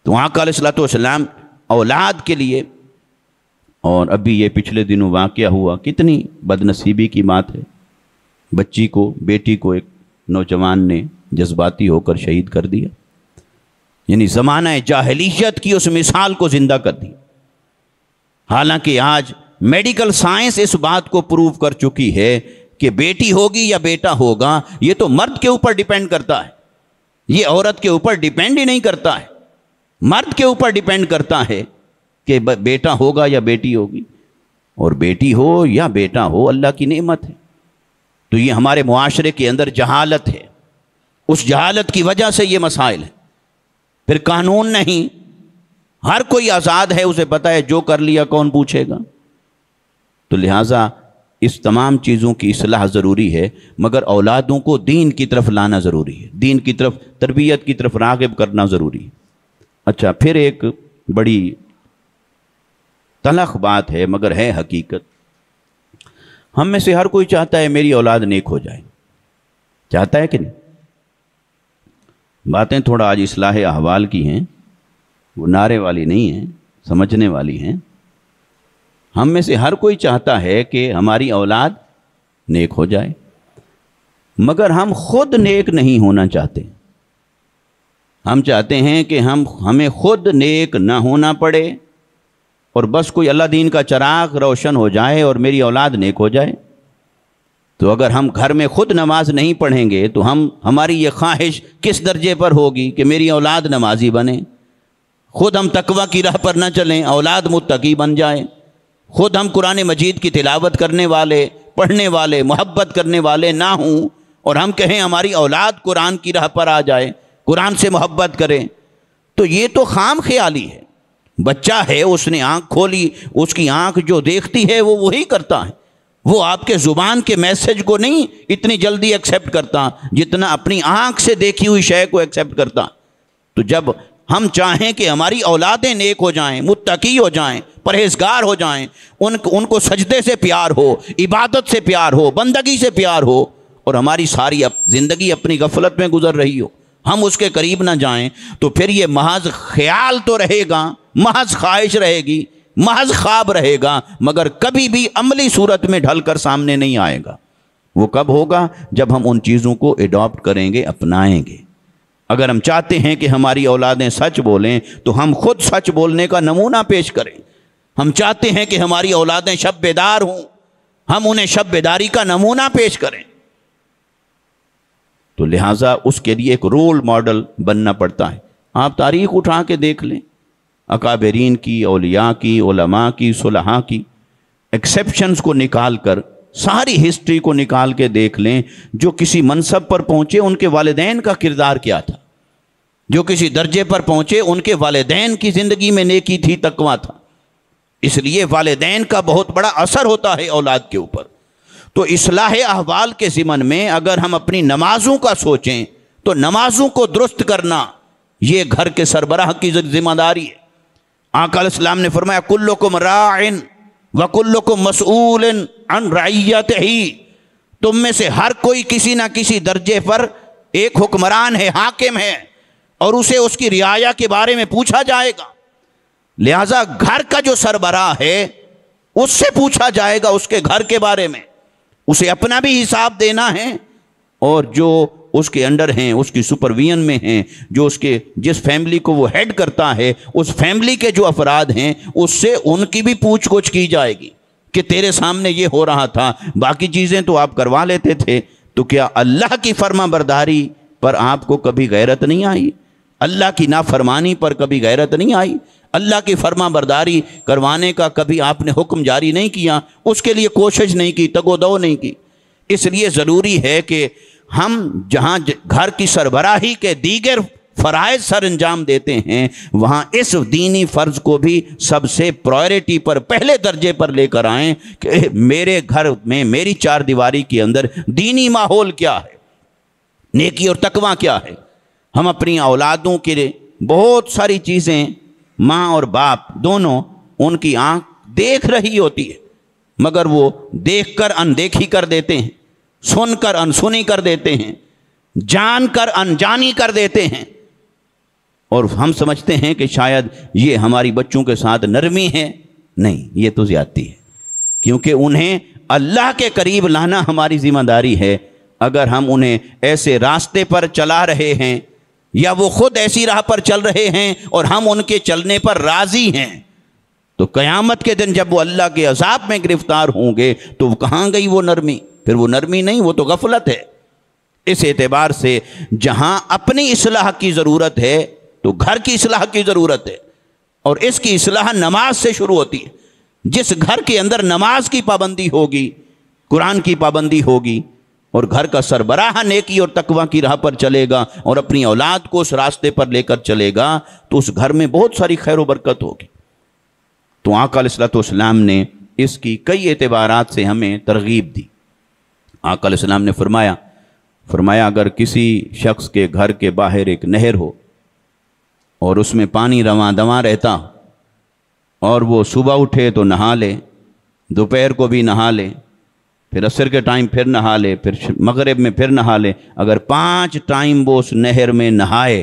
تو آقا علیہ الصلوۃ والسلام اولاد کے لیے، اور ابھی یہ پچھلے دنوں واقعہ ہوا، کتنی بد نصیبی کی بات ہے، بچی کو، بیٹی کو ایک نوجوان نے جذباتی ہو کر شہید کر دیا، یعنی زمانہ جاہلیت کی اس مثال کو زندہ کر دی۔ حالانکہ آج میڈیکل سائنس اس بات کو پروو کر چکی ہے کہ بیٹی ہوگی یا بیٹا ہوگا یہ تو مرد کے اوپر ڈیپینڈ کرتا ہے، یہ عورت کے اوپر ڈیپینڈ ہی نہیں کرتا ہے، مرد کے اوپر ڈیپینڈ کرتا ہے کہ بیٹا ہوگا یا بیٹی ہوگی، اور بیٹی ہو یا بیٹا ہو اللہ کی نعمت ہے۔ تو یہ ہمارے معاشرے کے اندر جہالت ہے، اس جہالت کی وجہ سے یہ مسائل ہیں۔ پھر قانون نہیں، ہر کوئی آزاد ہے، اسے پتہ ہے جو کر لیا کون پوچھے گا۔ تو لہٰذا اس تمام چیزوں کی اصلاح ضروری ہے، مگر اولادوں کو دین کی طرف لانا ضروری ہے، دین کی طرف، تربیت کی طرف راغب کرنا ضروری ہے۔ اچھا، پھر ایک بڑی تلخ بات ہے مگر ہے حقیقت، ہم میں سے ہر کوئی چاہتا ہے میری اولاد نیک ہو جائے، چاہتا ہے کہ نہیں؟ باتیں تھوڑا آج اصلاح احوال کی ہیں، وہ نعرے والی نہیں ہیں، سمجھنے والی ہیں۔ ہم میں سے ہر کوئی چاہتا ہے کہ ہماری اولاد نیک ہو جائے، مگر ہم خود نیک نہیں ہونا چاہتے۔ ہم چاہتے ہیں کہ ہمیں خود نیک نہ ہونا پڑے اور بس کوئی اللہ دین کا چراغ روشن ہو جائے اور میری اولاد نیک ہو جائے۔ تو اگر ہم گھر میں خود نماز نہیں پڑھیں گے تو ہماری یہ خواہش کس درجے پر ہوگی کہ میری اولاد نمازی بنے؟ خود ہم تقوی کی راہ پر نہ چلیں، اولاد متقی بن جائیں۔ خود ہم قرآن مجید کی تلاوت کرنے والے، پڑھنے والے، محبت کرنے والے نہ ہوں اور ہم کہیں ہماری اولاد قرآن کی راہ پر آ جائے، قرآن سے محبت کریں، تو یہ تو خام خیالی ہے۔ بچہ ہے، اس نے آنکھ کھولی، اس کی آنکھ جو دیکھتی ہے وہ وہی کرتا ہے۔ وہ آپ کے زبان کے میسج کو نہیں اتنی جلدی ایکسیپٹ کرتا جتنا اپنی آنکھ سے دیکھی ہوئی شے کو ایکسیپٹ کرتا۔ تو جب ہم چاہیں کہ ہماری اولادیں نیک ہو جائیں، متقی ہو جائیں، پرہیزگار ہو جائیں، ان کو سجدے سے پیار ہو، عبادت سے پیار ہو، بندگی سے پیار ہو، اور ہماری ساری زندگی اپنی غفلت میں گزر رہی ہو، ہم اس کے قریب نہ جائیں، تو پھر یہ محض خیال تو رہے گا، محض خواہش رہے گی، محض خواب رہے گا، مگر کبھی بھی عملی صورت میں ڈھل کر سامنے نہیں آئے گا۔ وہ کب ہوگا؟ جب ہم ان چیزوں کو ایڈاپٹ کریں گے، اپنائیں گے۔ اگر ہم چاہتے ہیں کہ ہماری اولادیں سچ بولیں تو ہم خود سچ بولنے کا نمونہ پیش کریں۔ ہم چاہتے ہیں کہ ہماری اولادیں شب بیدار ہوں، ہم انہیں شب بیداری کا نمونہ پیش کریں۔ تو لہٰذا اس کے لیے ایک رول ماڈل بننا پڑتا ہے۔ آپ تاریخ اٹھا کے دیکھ لیں، اکابرین کی، اولیاء کی، علماء کی، صلحاء کی، ایکسیپشنز کو نکال کر ساری ہسٹری کو نکال کے دیکھ لیں، جو کسی منصب پر پہنچے ان کے والدین کا کردار کیا تھا، جو کسی درجے پر پہنچے ان کے والدین کی زندگی میں نیکی تھی، تقویٰ تھا۔ اس لیے والدین کا بہت بڑا اثر ہوتا ہے اولاد کے اوپر۔ تو اصلاح احوال کے ضمن میں اگر ہم اپنی نمازوں کا سوچیں تو نمازوں کو درست کرنا یہ گھر کے سربراہ کی ذمہ داری ہے۔ آقا علیہ السلام نے فرمایا کلکم راعٍ وکلکم مسئول عن رعیتہ، تم میں سے ہر کوئی کسی نہ کسی درجے پر ایک حکمران ہے، حاکم ہے، اور اسے اس کی رعایا کے بارے میں پوچھا جائے گا۔ لہٰذا گھر کا جو سربراہ ہے اس سے پوچھا جائے گا اس کے گھر کے بارے میں، اسے اپنا بھی حساب دینا ہے، اور جو اس کے انڈر ہیں، اس کی سپرویژن میں ہیں، جو جس فیملی کو وہ ہیڈ کرتا ہے، اس فیملی کے جو افراد ہیں اس سے ان کی بھی پوچھ گچھ کی جائے گی کہ تیرے سامنے یہ ہو رہا تھا، باقی چیزیں تو آپ کروا لیتے تھے، تو کیا اللہ کی فرما برداری پر آپ کو کبھی غیرت نہیں آئی؟ اللہ کی نافرمانی پر کبھی غیرت نہیں آئی؟ اللہ کی فرما برداری کروانے کا کبھی آپ نے حکم جاری نہیں کیا، اس کے لیے کوشش نہیں کی، تگ و دو نہیں کی؟ اس لیے ضروری ہے کہ ہم جہاں گھر کی سربراہی کے دیگر فرائض سر انجام دیتے ہیں، وہاں اس دینی فرض کو بھی سب سے پرائرٹی پر، پہلے درجے پر لے کر آئیں کہ میرے گھر میں، میری چار دیواری کے اندر دینی ماحول کیا ہے، نیکی اور تقویٰ کیا ہے۔ ہم اپنی اولادوں کے لیے بہت ساری چیزیں، ماں اور باپ دونوں، ان کی آنکھ دیکھ رہی ہوتی ہے، مگر وہ دیکھ کر اندیکھی کر دیتے ہیں، سن کر انسنی کر دیتے ہیں، جان کر انجانی کر دیتے ہیں، اور ہم سمجھتے ہیں کہ شاید یہ ہماری بچوں کے ساتھ نرمی ہے۔ نہیں، یہ تو زیادتی ہے، کیونکہ انہیں اللہ کے قریب لانا ہماری ذمہ داری ہے۔ اگر ہم انہیں ایسے راستے پر چلا رہے ہیں یا وہ خود ایسی راہ پر چل رہے ہیں اور ہم ان کے چلنے پر راضی ہیں، تو قیامت کے دن جب وہ اللہ کے عذاب میں گرفتار ہوں گے تو کہاں گئی وہ نرمی؟ پھر وہ نرمی نہیں، وہ تو غفلت ہے۔ اس اعتبار سے جہاں اپنی اصلاح کی ضرورت ہے تو گھر کی اصلاح کی ضرورت ہے، اور اس کی اصلاح نماز سے شروع ہوتی ہے۔ جس گھر کے اندر نماز کی پابندی ہوگی، قرآن کی پابندی ہوگی، اور گھر کا سربراہ نیکی اور تقویٰ کی راہ پر چلے گا اور اپنی اولاد کو اس راستے پر لے کر چلے گا، تو اس گھر میں بہت ساری خیر و برکت ہوگی۔ تو آقا علیہ السلام نے اس کی کئی اعتبارات سے ہمیں ترغیب دی۔ آقا علیہ السلام نے فرمایا اگر کسی شخص کے گھر کے باہر ایک نہر ہو اور اس میں پانی رواں دواں رہتا، اور وہ صبح اٹھے تو نہا لے، دوپہر کو بھی نہا لے، پھر عصر کے ٹائم پھر نہا لے، پھر مغرب میں پھر نہا لے، اگر 5 ٹائم وہ اس نہر میں نہائے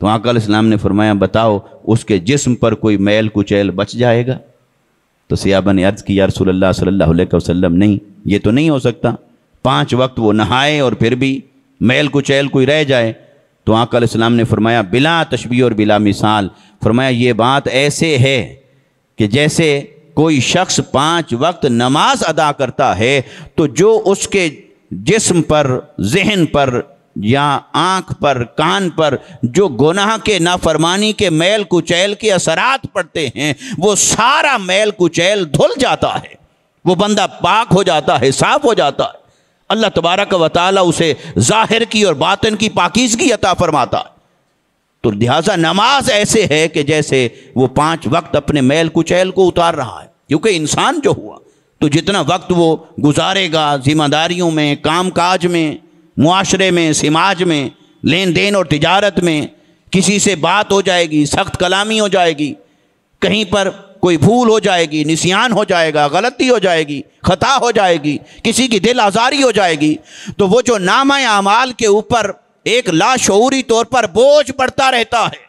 تو آقا علیہ السلام نے فرمایا بتاؤ اس کے جسم پر کوئی میل کچیل بچ جائے گا؟ تو صحابہ نے عرض کی یا رسول اللہ صلی اللہ علیہ وسلم نہیں، یہ تو نہیں ہو سکتا، 5 وقت وہ نہائے اور پھر بھی میل کچیل کوئی رہ جائے۔ تو آقا علیہ السلام نے فرمایا بلا تشبیہ اور بلا مثال، فرمایا یہ بات ایسے ہے کہ جیسے کوئی شخص 5 وقت نماز ادا کرتا ہے تو جو اس کے جسم پر، ذہن پر یا آنکھ پر، کان پر جو گناہ کے نافرمانی کے میل کچیل کے اثرات پڑتے ہیں وہ سارا میل کچیل دھل جاتا ہے، وہ بندہ پاک ہو جاتا ہے، صاف ہو جاتا ہے، اللہ تبارک و تعالیٰ اسے ظاہر کی اور باطن کی پاکیزگی عطا فرماتا ہے۔ تو لہٰذا نماز ایسے ہے کہ جیسے وہ 5 وقت اپنے میل کچیل کو اتار رہا ہے، کیونکہ انسان جو ہوا تو جتنا وقت وہ گزارے گا ذمہ داریوں میں، کام کاج میں، معاشرے میں، سماج میں، لین دین اور تجارت میں، کسی سے بات ہو جائے گی، سخت کلامی ہو جائے گی، کہیں پر کوئی بھول ہو جائے گی، نسیان ہو جائے گا، غلطی ہو جائے گی، خطا ہو جائے گی، کسی کی دل آزاری ہو جائے گی، تو وہ جو نامہ اعمال کے اوپر ایک لاشعوری طور پر بوجھ پڑتا رہتا ہے،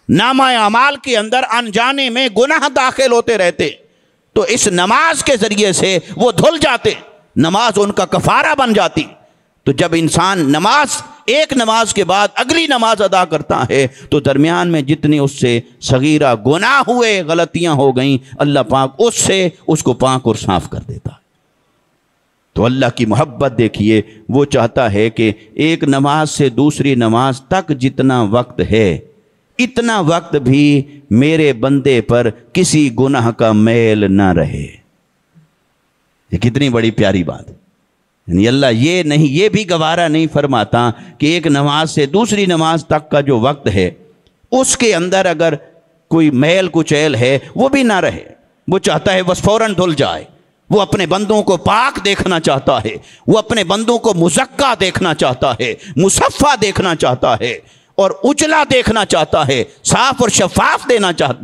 نامہ اعمال کے اندر انجانے میں گناہ داخل ہوتے رہتے، تو اس نماز کے ذریعے سے وہ دھل جاتے، نماز ان کا کفارہ بن جاتی۔ تو جب انسان ایک نماز کے بعد اگلی نماز ادا کرتا ہے تو درمیان میں جتنی اس سے صغیرہ گناہ ہوئے، غلطیاں ہو گئیں، اللہ پاک اس سے اس کو پاک اور صاف کر دیتا ہے۔ تو اللہ کی محبت دیکھیے، وہ چاہتا ہے کہ ایک نماز سے دوسری نماز تک جتنا وقت ہے اتنا وقت بھی میرے بندے پر کسی گناہ کا میل نہ رہے۔ یہ کتنی بڑی پیاری بات ہے، یعنی اللہ یہ بھی گوارا نہیں فرماتا کہ ایک نماز سے دوسری نماز تک کا جو وقت ہے اس کے اندر اگر کوئی میل کچیل ہے وہ بھی نہ رہے، وہ چاہتا ہے بس فوراً دھل جائے۔ وہ اپنے بندوں کو پاک دیکھنا چاہتا ہے، وہ اپنے بندوں کو مزکا دیکھنا چاہتا ہے، مصفہ دیکھنا چاہتا ہے اور اجلا دیکھنا چاہتا ہے، صاف اور شفاف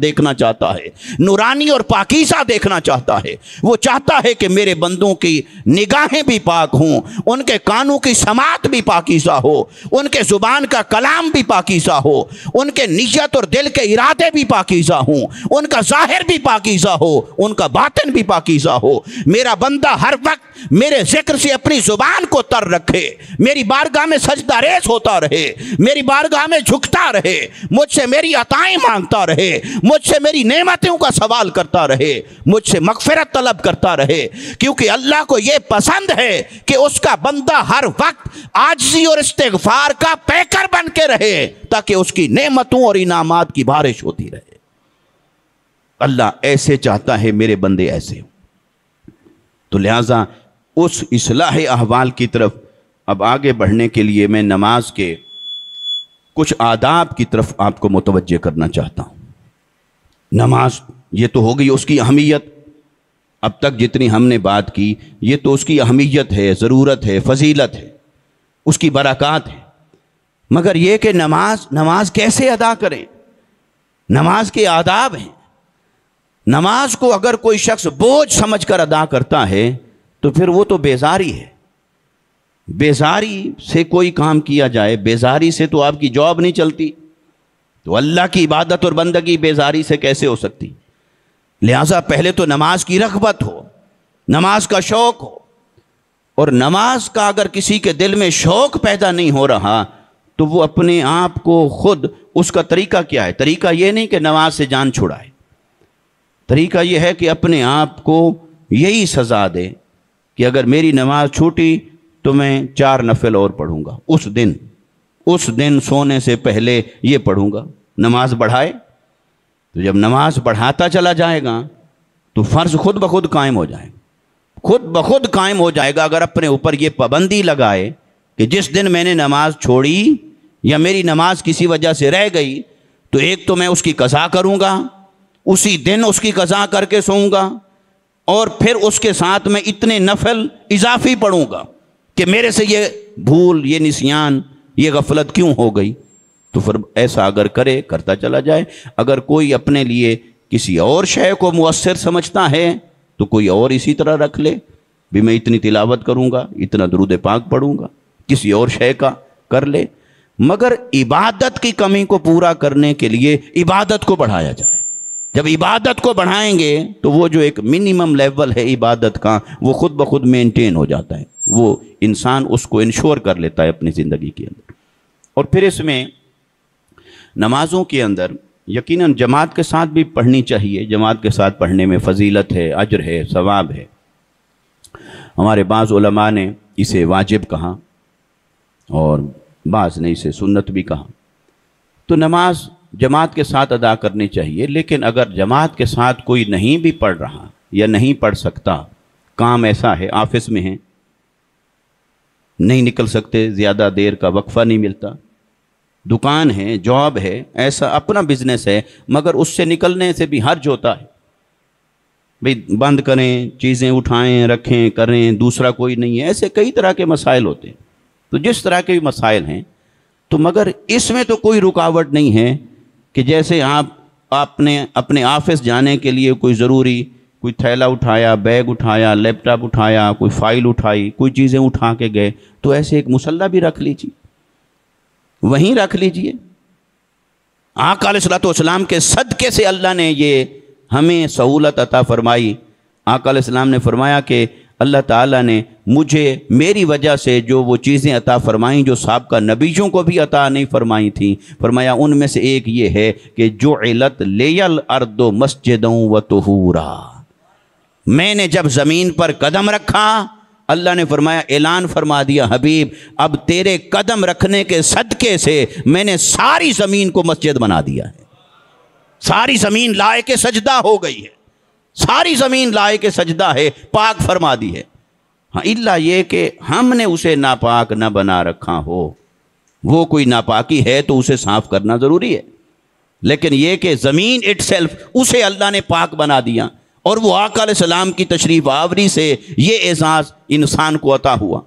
دیکھنا چاہتا ہے، نورانی اور پاکیزہ دیکھنا چاہتا ہے۔ وہ چاہتا ہے کہ میرے بندوں کی نگاہیں بھی پاک ہوں، ان کے کانوں کی سماعت بھی پاکیزہ ہو، ان کے زبان کا کلام بھی پاکیزہ ہو، ان کے نیت اور دل کے ارادے بھی پاکیزہ ہوں، ان کا ظاہر بھی پاکیزہ ہو، ان کا باطن بھی پاکیزہ ہو۔ میرا بندہ ہر وقت میرے ذکر سے اپنی زبان کو تر رکھے، میری بارگاہ میں سجدہ ریز ہوتا رہے، میری بارگاہ میں جھکتا رہے، مجھ سے میری عطائیں مانگتا رہے، مجھ سے میری نعمتوں کا سوال کرتا رہے، مجھ سے مغفرت طلب کرتا رہے، کیونکہ اللہ کو یہ پسند ہے کہ اس کا بندہ ہر وقت عاجزی اور استغفار کا پیکر بن کے رہے تاکہ اس کی نعمتوں اور انعامات کی بارش ہوتی رہے۔ اللہ ایسے چاہتا ہے میرے بندے ایسے ہوں۔ تو لہٰذا اس اصلاح احوال کی طرف اب آگے بڑھنے کے لیے میں نماز کے کچھ آداب کی طرف آپ کو متوجہ کرنا چاہتا ہوں۔ نماز یہ تو ہو گئی اس کی اہمیت، اب تک جتنی ہم نے بات کی یہ تو اس کی اہمیت ہے، ضرورت ہے، فضیلت ہے، اس کی برکات ہے، مگر یہ کہ نماز کیسے ادا کریں، نماز کے آداب ہیں۔ نماز کو اگر کوئی شخص بوجھ سمجھ کر ادا کرتا ہے تو پھر وہ تو بیزاری ہے۔ بیزاری سے کوئی کام کیا جائے، بیزاری سے تو آپ کی جاب نہیں چلتی، تو اللہ کی عبادت اور بندگی بیزاری سے کیسے ہو سکتی؟ لہٰذا پہلے تو نماز کی رغبت ہو، نماز کا شوق ہو، اور نماز کا اگر کسی کے دل میں شوق پیدا نہیں ہو رہا تو وہ اپنے آپ کو خود، اس کا طریقہ کیا ہے؟ طریقہ یہ نہیں کہ نماز سے جان چھڑائے، طریقہ یہ ہے کہ اپنے آپ کو یہی سزا دے کہ اگر میری نماز چھوٹی تو میں 4 نفل اور پڑھوں گا، اس دن سونے سے پہلے یہ پڑھوں گا۔ نماز بڑھائے تو جب نماز بڑھاتا چلا جائے گا تو فرض خود بخود قائم ہو جائے گا، خود بخود قائم ہو جائے گا۔ اگر اپنے اوپر یہ پابندی لگائے کہ جس دن میں نے نماز چھوڑی یا میری نماز کسی وجہ سے رہ گئی تو ایک تو میں اس کی قضا کروں گا، اسی دن اس کی قضا کر کے سوؤں گا، اور پھر اس کے ساتھ میں اتنے نفل اضافی پڑھوں گا کہ میرے سے یہ بھول، یہ نسیان، یہ غفلت کیوں ہو گئی۔ تو پھر ایسا اگر کرتا چلا جائے۔ اگر کوئی اپنے لیے کسی اور شے کو مؤثر سمجھتا ہے تو کوئی اور اسی طرح رکھ لے، بھی میں اتنی تلاوت کروں گا، اتنا درود پاک پڑھوں گا، کسی اور شے کا کر لے، مگر عبادت کی کمی کو پورا کرنے کے لیے عبادت کو بڑھایا جائے۔ جب عبادت کو بڑھائیں گے تو وہ جو ایک منیمم لیول ہے عبادت کا، وہ خود بخود مینٹین ہو جاتا ہے، وہ انسان اس کو انشور کر لیتا ہے اپنی زندگی کے اندر۔ اور پھر اس میں نمازوں کے اندر یقیناً جماعت کے ساتھ بھی پڑھنی چاہیے، جماعت کے ساتھ پڑھنے میں فضیلت ہے، اجر ہے، ثواب ہے۔ ہمارے بعض علماء نے اسے واجب کہا اور بعض نے اسے سنت بھی کہا۔ تو نماز جماعت کے ساتھ ادا کرنی چاہیے، لیکن اگر جماعت کے ساتھ کوئی نہیں بھی پڑھ رہا یا نہیں پڑھ سکتا، کام ایسا ہے، آفس میں ہیں، نہیں نکل سکتے، زیادہ دیر کا وقفہ نہیں ملتا، دکان ہے، جاب ہے، ایسا اپنا بزنس ہے، مگر اس سے نکلنے سے بھی حرج ہوتا ہے، بھئی بند کریں، چیزیں اٹھائیں، رکھیں، کریں، دوسرا کوئی نہیں ہے، ایسے کئی طرح کے مسائل ہوتے ہیں۔ تو جس طرح کے بھی مسائل ہیں، تو مگر اس میں تو کوئی رکاوٹ نہیں ہے کہ جیسے آپ نے اپنے آفس جانے کے لیے کوئی ضروری کوئی تھیلا اٹھایا، بیگ اٹھایا، لیپ ٹاپ اٹھایا، کوئی فائل اٹھائی، کوئی چیزیں اٹھا کے گئے، تو ایسے ایک مصلی بھی رکھ لیجیے، وہیں رکھ لیجیے۔ آقا علیہ الصلوۃ والسلام کے صدقے سے اللہ نے یہ ہمیں سہولت عطا فرمائی۔ آقا علیہ السلام نے فرمایا کہ اللہ تعالیٰ نے مجھے میری وجہ سے جو وہ چیزیں عطا فرمائیں جو سابقہ نبیوں کو بھی عطا نہیں فرمائی تھیں، فرمایا ان میں سے ایک یہ ہے کہ جعلت لی الارض مسجدا وطہورا، میں نے جب زمین پر قدم رکھا، اللہ نے فرمایا، اعلان فرما دیا، حبیب اب تیرے قدم رکھنے کے صدقے سے میں نے ساری زمین کو مسجد بنا دیا ہے، ساری زمین لائق سجدہ ہو گئی ہے، ساری زمین لائق سجدہ ہے، پاک فرما دی ہے۔ ہاں الا یہ کہ ہم نے اسے ناپاک نہ بنا رکھا ہو، وہ کوئی ناپاکی ہے تو اسے صاف کرنا ضروری ہے، لیکن یہ کہ زمین اٹ سیلف اسے اللہ نے پاک بنا دیا، اور وہ آقا علیہ السلام کی تشریف آوری سے یہ اعزاز انسان کو عطا ہوا۔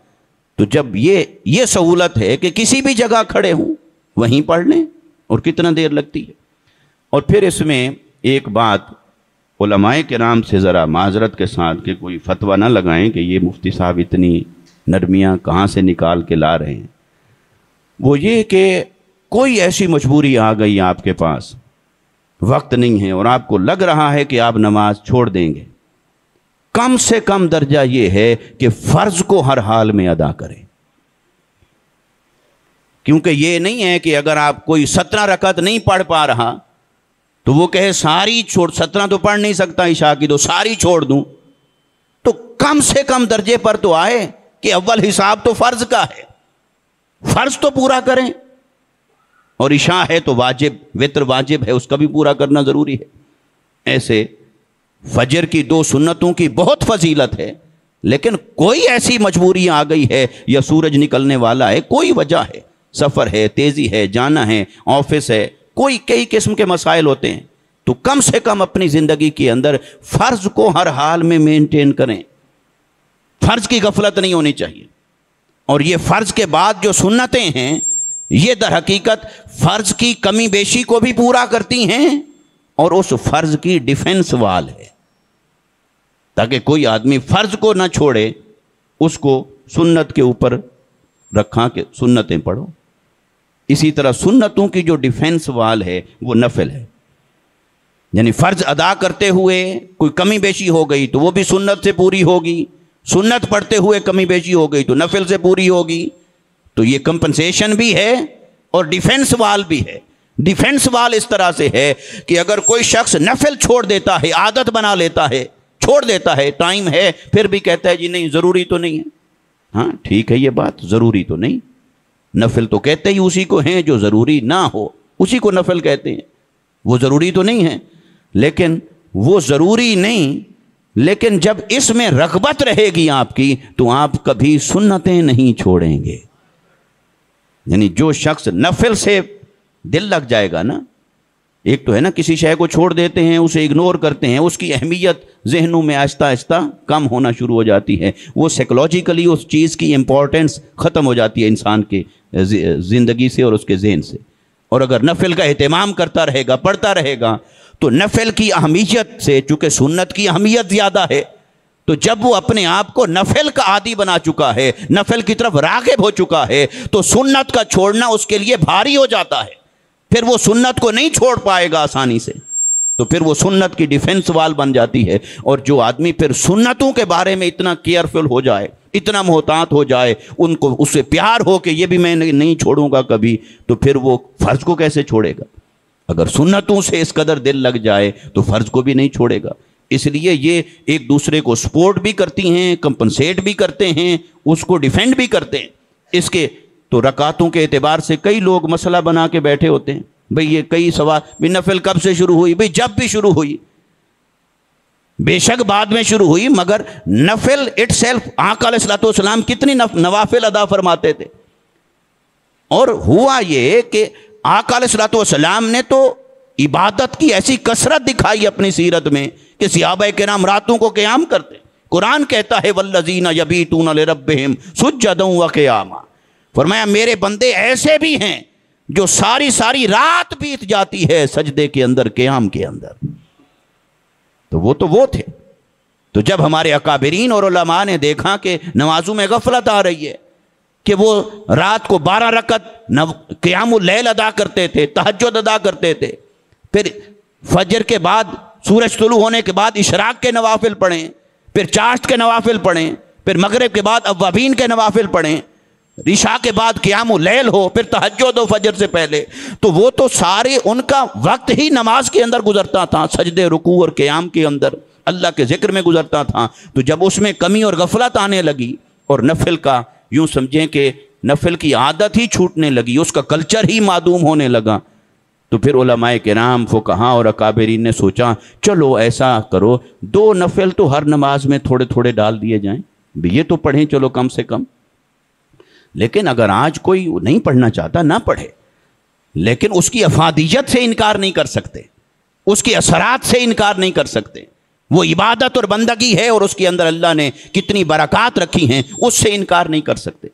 تو جب یہ سہولت ہے کہ کسی بھی جگہ کھڑے ہوں وہیں پڑھ لیں، اور کتنا دیر لگتی ہے۔ اور پھر اس میں ایک بات علماء کرام سے ذرا معذرت کے ساتھ کہ کوئی فتویٰ نہ لگائیں کہ یہ مفتی صاحب اتنی نرمیاں کہاں سے نکال کے لا رہے ہیں، وہ یہ کہ کوئی ایسی مجبوری آ گئی آپ کے پاس، وقت نہیں ہے اور آپ کو لگ رہا ہے کہ آپ نماز چھوڑ دیں گے، کم سے کم درجہ یہ ہے کہ فرض کو ہر حال میں ادا کریں، کیونکہ یہ نہیں ہے کہ اگر آپ کوئی 17 رکعت نہیں پڑھ پا رہا تو وہ کہے ساری چھوڑ، 17 تو پڑھ نہیں سکتا عشاء کی، تو ساری چھوڑ دوں، تو کم سے کم درجے پر تو آئے کہ اول حساب تو فرض کا ہے، فرض تو پورا کریں، اور عشاء ہے تو واجب، وتر واجب ہے، اس کا بھی پورا کرنا ضروری ہے۔ ایسے فجر کی 2 سنتوں کی بہت فضیلت ہے، لیکن کوئی ایسی مجبوری آ گئی ہے یا سورج نکلنے والا ہے، کوئی وجہ ہے، سفر ہے، تیزی ہے، جانا ہے، آفس ہے، کئی قسم کے مسائل ہوتے ہیں، تو کم سے کم اپنی زندگی کے اندر فرض کو ہر حال میں مینٹین کریں، فرض کی غفلت نہیں ہونی چاہیے۔ اور یہ فرض کے بعد جو سنتیں ہیں، یہ در حقیقت فرض کی کمی بیشی کو بھی پورا کرتی ہیں، اور اس فرض کی ڈیفنس وال ہے، تاکہ کوئی آدمی فرض کو نہ چھوڑے، اس کو سنت کے اوپر رکھا کہ سنتیں پڑھو۔ اسی طرح سنتوں کی جو ڈیفنس وال ہے وہ نفل ہے، یعنی فرض ادا کرتے ہوئے کوئی کمی بیشی ہو گئی تو وہ بھی سنت سے پوری ہوگی، سنت پڑھتے ہوئے کمی بیشی ہو گئی تو نفل سے پوری ہوگی، تو یہ کمپنسیشن بھی ہے اور ڈیفنس وال بھی ہے۔ ڈیفنس وال اس طرح سے ہے کہ اگر کوئی شخص نفل چھوڑ دیتا ہے، عادت بنا لیتا ہے، چھوڑ دیتا ہے، ٹائم ہے، پھر بھی کہتا ہے جی نہیں ضروری تو نہیں ہے، ہاں ٹھیک ہے یہ بات، ضروری تو نہیں، نفل تو کہتے ہی اسی کو ہیں جو ضروری نہ ہو، اسی کو نفل کہتے ہیں، وہ ضروری تو نہیں ہے، لیکن وہ ضروری نہیں، لیکن جب اس میں رغبت رہے گی آپ کی تو آپ کبھی سنتیں نہیں چھوڑیں گے۔ یعنی جو شخص نفل سے دل لگ جائے گا نا، ایک تو ہے نا کسی شے کو چھوڑ دیتے ہیں، اسے اگنور کرتے ہیں، اس کی اہمیت ذہنوں میں آہستہ آہستہ کم ہونا شروع ہو جاتی ہے، وہ سائیکولوجیکلی اس چیز کی امپورٹنس ختم ہو جاتی ہے انسان کے زندگی سے اور اس کے ذہن سے۔ اور اگر نفل کا اہتمام کرتا رہے گا، پڑھتا رہے گا، تو نفل کی اہمیت سے، چونکہ سنت کی اہمیت زیادہ ہے، تو جب وہ اپنے آپ کو نفل کا عادی بنا چکا ہے، نفل کی طرف راغب ہو چکا ہے، تو سنت کا چھوڑنا اس کے لیے بھاری ہو جاتا ہے، پھر وہ سنت کو نہیں چھوڑ پائے گا آسانی سے، تو پھر وہ سنت کی ڈیفنس وال بن جاتی ہے۔ اور جو آدمی پھر سنتوں کے بارے میں اتنا کیئرفل ہو جائے، اتنا محتاط ہو جائے، ان کو اس سے پیار ہو کہ یہ بھی میں نہیں چھوڑوں گا کبھی، تو پھر وہ فرض کو کیسے چھوڑے گا؟ اگر سنتوں سے اس قدر دل لگ جائے تو فرض کو بھی نہیں چھوڑے گا۔ اس لیے یہ ایک دوسرے کو سپورٹ بھی کرتی ہیں، کمپنسیٹ بھی کرتے ہیں، اس کو ڈیفینڈ بھی کرتے ہیں۔ اس کے تو رکعتوں کے اعتبار سے کئی لوگ مسئلہ بنا کے بیٹھے ہوتے ہیں، بھئی یہ کئی سوال، بھی نفل کب سے شروع ہوئی؟ بھئی جب بھی شروع ہوئی، بے شک بعد میں شروع ہوئی، مگر نفل اٹ سیلف آقا علیہ الصلوۃ والسلام کتنی نوافل ادا فرماتے تھے۔ اور ہوا یہ کہ آقا علیہ الصلوۃ والسلام نے تو عبادت کی ایسی کثرت دکھائی اپنی سیرت میں کہ صحابہ کرام راتوں کو قیام کرتے۔ قرآن کہتا ہے والذین یبیتون لربہم سجدا وقیاما، فرمایا میرے بندے ایسے بھی ہیں جو ساری ساری رات بیت جاتی ہے سجدے کے اندر، قیام کے اندر۔ تو وہ تھے۔ تو جب ہمارے اکابرین اور علماء نے دیکھا کہ نمازوں میں غفلت آ رہی ہے، کہ وہ رات کو 12 رکعت قیام اللیل ادا کرتے تھے، تہجد ادا کرتے تھے، پھر فجر کے بعد سورج طلوع ہونے کے بعد اشراق کے نوافل پڑھیں، پھر چاشت کے نوافل پڑھیں، پھر مغرب کے بعد اوابین کے نوافل پڑھیں، عشاء کے بعد قیام اللیل ہو، پھر تہجد ہو فجر سے پہلے، تو وہ تو سارے ان کا وقت ہی نماز کے اندر گزرتا تھا، سجدے رکوع اور قیام کے اندر اللہ کے ذکر میں گزرتا تھا۔ تو جب اس میں کمی اور غفلت آنے لگی اور نفل کا یوں سمجھیں کہ نفل کی عادت ہی چھوٹنے لگی، اس کا کلچر ہی معدوم ہونے لگا، تو پھر علماء کرام فقہاء اور اکابرین نے سوچا چلو ایسا کرو 2 نفل تو ہر نماز میں تھوڑے تھوڑے ڈال دیے جائیں، یہ تو پڑھیں چلو کم سے کم۔ لیکن اگر آج کوئی نہیں پڑھنا چاہتا نہ پڑھے، لیکن اس کی افادیت سے انکار نہیں کر سکتے، اس کے اثرات سے انکار نہیں کر سکتے، وہ عبادت اور بندگی ہے اور اس کے اندر اللہ نے کتنی برکات رکھی ہیں، اس سے انکار نہیں کر سکتے۔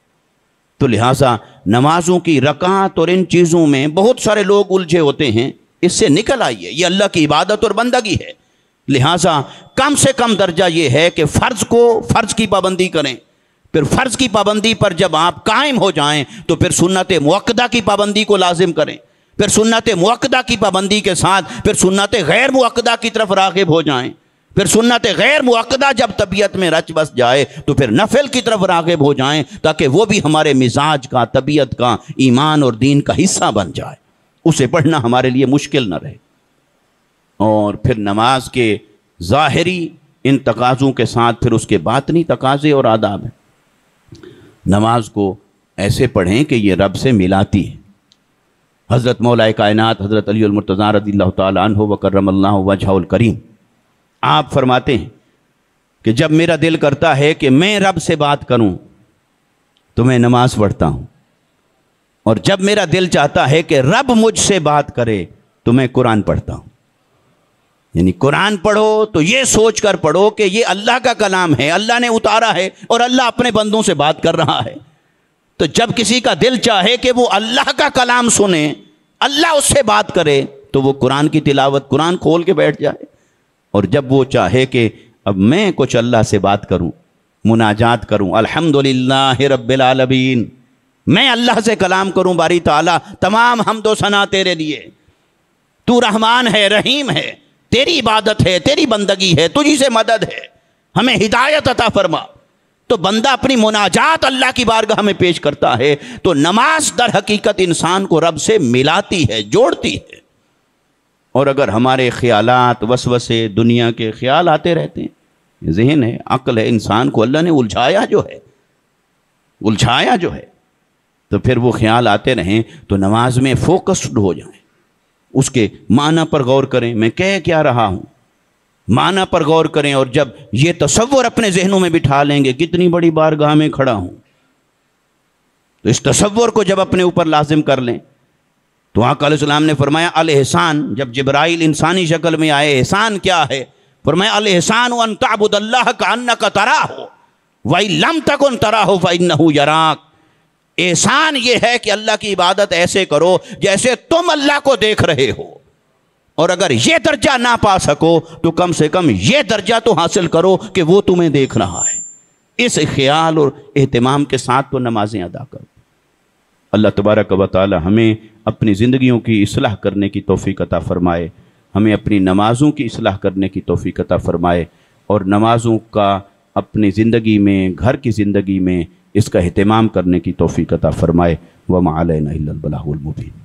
تو لہٰذا نمازوں کی رکعت اور ان چیزوں میں بہت سارے لوگ الجھے ہوتے ہیں، اس سے نکل آئیے، یہ اللہ کی عبادت اور بندگی ہے۔ لہٰذا کم سے کم درجہ یہ ہے کہ فرض کی پابندی کریں، پھر فرض کی پابندی پر جب آپ قائم ہو جائیں تو پھر سنت مؤکدہ کی پابندی کو لازم کریں، پھر سنت مؤکدہ کی پابندی کے ساتھ پھر سنت غیر مؤکدہ کی طرف راغب ہو جائیں، پھر سنت غیر مؤکدہ جب طبیعت میں رچ بس جائے تو پھر نفل کی طرف راغب ہو جائیں، تاکہ وہ بھی ہمارے مزاج کا، طبیعت کا، ایمان اور دین کا حصہ بن جائے، اسے پڑھنا ہمارے لیے مشکل نہ رہے۔ اور پھر نماز کے ظاہری ان تقاضوں کے ساتھ پھر اس کے باطنی تقاضے اور آداب ہیں۔ نماز کو ایسے پڑھیں کہ یہ رب سے ملاتی ہے۔ حضرت مولا کائنات حضرت علی المرتضیٰ رضی اللہ تعالیٰ عنہ وکرم اللہ وجہہ الکریم آپ فرماتے ہیں کہ جب میرا دل کرتا ہے کہ میں رب سے بات کروں تو میں نماز پڑھتا ہوں، اور جب میرا دل چاہتا ہے کہ رب مجھ سے بات کرے تو میں قرآن پڑھتا ہوں۔ یعنی قرآن پڑھو تو یہ سوچ کر پڑھو کہ یہ اللہ کا کلام ہے، اللہ نے اتارا ہے اور اللہ اپنے بندوں سے بات کر رہا ہے۔ تو جب کسی کا دل چاہے کہ وہ اللہ کا کلام سنے، اللہ اس سے بات کرے، تو وہ قرآن کی تلاوت، قرآن کھول کے بیٹھ جائے۔ اور جب وہ چاہے کہ اب میں کچھ اللہ سے بات کروں، مناجات کروں، الحمدللہ رب العالمین، میں اللہ سے کلام کروں، باری تعالیٰ تمام حمد و ثنا تیرے لیے، تو رحمان ہے، رحیم ہے، تیری عبادت ہے، تیری بندگی ہے، تجھی سے مدد ہے، ہمیں ہدایت عطا فرما۔ تو بندہ اپنی مناجات اللہ کی بارگاہ میں پیش کرتا ہے، تو نماز در حقیقت انسان کو رب سے ملاتی ہے، جوڑتی ہے۔ اور اگر ہمارے خیالات، وسوسے، دنیا کے خیال آتے رہتے ہیں، ذہن ہے، عقل ہے، انسان کو اللہ نے الجھایا جو ہے، تو پھر وہ خیال آتے رہیں تو نماز میں فوکسڈ ہو جائیں، اس کے معنی پر غور کریں، میں کہہ کیا رہا ہوں، معنی پر غور کریں، اور جب یہ تصور اپنے ذہنوں میں بٹھا لیں گے کتنی بڑی بارگاہ میں کھڑا ہوں، تو اس تصور کو جب اپنے اوپر لازم کر لیں تو آقا علیہ السلام نے فرمایا الاحسان، جب جبرائیل انسانی شکل میں آئے، احسان کیا ہے؟ فرمایا الاحسان ان تعبد اللہ کانک تراہ وان لم تکن تراہ فانہ یراک۔ احسان یہ ہے کہ اللہ کی عبادت ایسے کرو جیسے تم اللہ کو دیکھ رہے ہو، اور اگر یہ درجہ نہ پا سکو تو کم سے کم یہ درجہ تو حاصل کرو کہ وہ تمہیں دیکھ رہا ہے۔ اس خیال اور اہتمام کے ساتھ تو نمازیں ادا کرو۔ اللہ تبارک و تعالی ہمیں اپنی زندگیوں کی اصلاح کرنے کی توفیق عطا فرمائے، ہمیں اپنی نمازوں کی اصلاح کرنے کی توفیق عطا فرمائے، اور نمازوں کا اپنی زندگی میں، گھر کی زندگی میں اس کا اہتمام کرنے کی توفیق عطا فرمائے۔ وما علینا الا البلاغ المبین۔